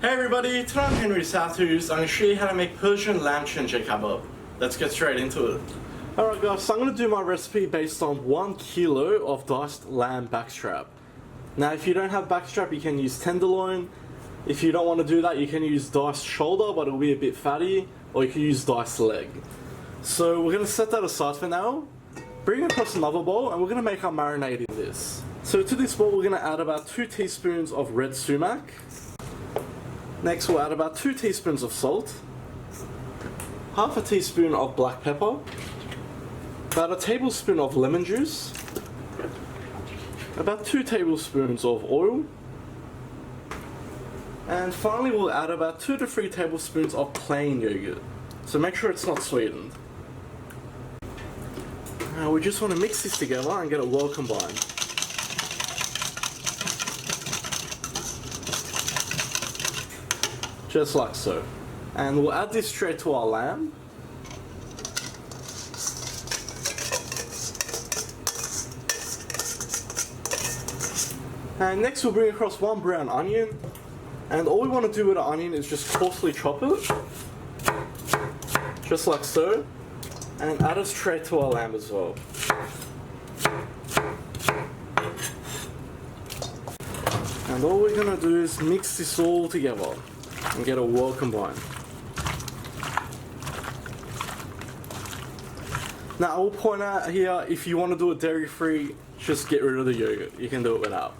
Hey everybody, today I'm Henry Sattus. I'm going to show you how to make Persian lamb Chenjeh Kebab. Let's get straight into it. Alright guys, so I'm going to do my recipe based on 1 kilo of diced lamb backstrap. Now if you don't have backstrap you can use tenderloin. If you don't want to do that you can use diced shoulder but it'll be a bit fatty, or you can use diced leg. So we're going to set that aside for now. Bring it across another bowl and we're going to make our marinade in this. So to this bowl we're going to add about 2 teaspoons of red sumac. Next we'll add about 2 teaspoons of salt, half a teaspoon of black pepper, about a tablespoon of lemon juice, about 2 tablespoons of oil, and finally we'll add about 2 to 3 tablespoons of plain yogurt. So make sure it's not sweetened. Now we just want to mix this together and get it well combined. Just like so. And we'll add this straight to our lamb. And next we'll bring across 1 brown onion. And all we want to do with the onion is just coarsely chop it. Just like so. And add it straight to our lamb as well. And all we're going to do is mix this all together and get it well combined. Now I will point out here, if you want to do it dairy free, just get rid of the yogurt. You can do it without.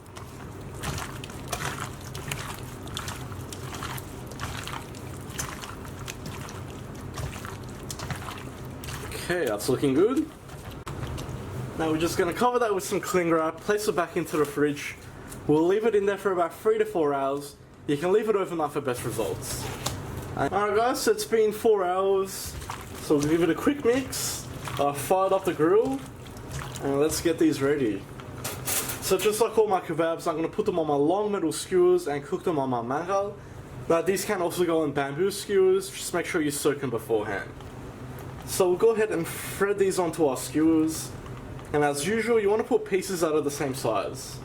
Okay, that's looking good. Now we're just going to cover that with some cling wrap, place it back into the fridge. We'll leave it in there for about 3 to 4 hours. You can leave it overnight for best results. Alright guys, so it's been 4 hours. So we'll give it a quick mix. Fired up the grill. And let's get these ready. So just like all my kebabs, I'm going to put them on my long metal skewers and cook them on my mangal. Now these can also go on bamboo skewers, just make sure you soak them beforehand. So we'll go ahead and thread these onto our skewers. And as usual, you want to put pieces that are the same size.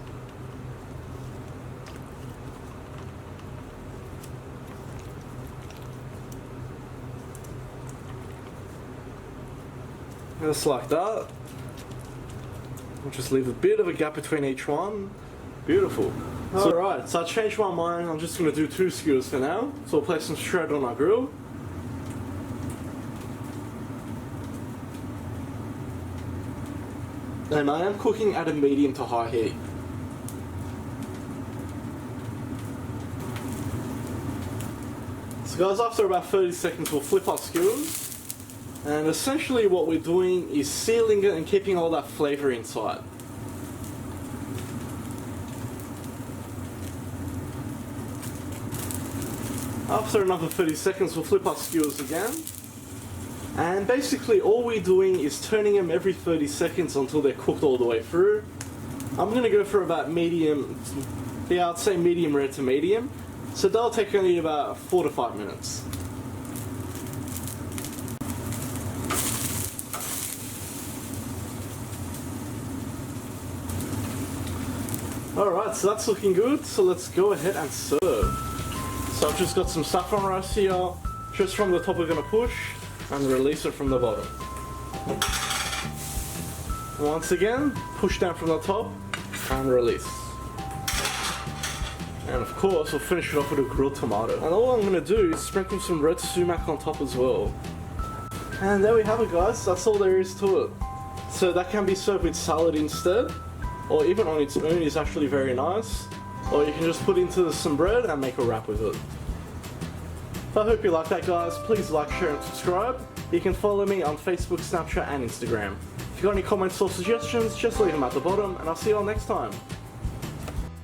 Just like that. We'll just leave a bit of a gap between each one. Beautiful. Alright, so I changed my mind. I'm just going to do 2 skewers for now. So we'll place them straight on our grill. And I am cooking at a medium to high heat. So guys, after about 30 seconds we'll flip our skewers. And essentially what we're doing is sealing it and keeping all that flavour inside. After another 30 seconds we'll flip our skewers again. And basically all we're doing is turning them every 30 seconds until they're cooked all the way through. I'm going to go for about medium, yeah I'd say medium rare to medium. So that'll take only about 4 to 5 minutes. Alright, so that's looking good, so let's go ahead and serve. So I've just got some saffron rice here, just from the top we're going to push, and release it from the bottom. Once again, push down from the top, and release. And of course, we'll finish it off with a grilled tomato. And all I'm going to do is sprinkle some red sumac on top as well. And there we have it guys, that's all there is to it. So that can be served with salad instead, or even on its own is actually very nice. Or you can just put into some bread and make a wrap with it. I hope you like that guys, please like, share and subscribe. You can follow me on Facebook, Snapchat and Instagram. If you've got any comments or suggestions, just leave them at the bottom and I'll see you all next time.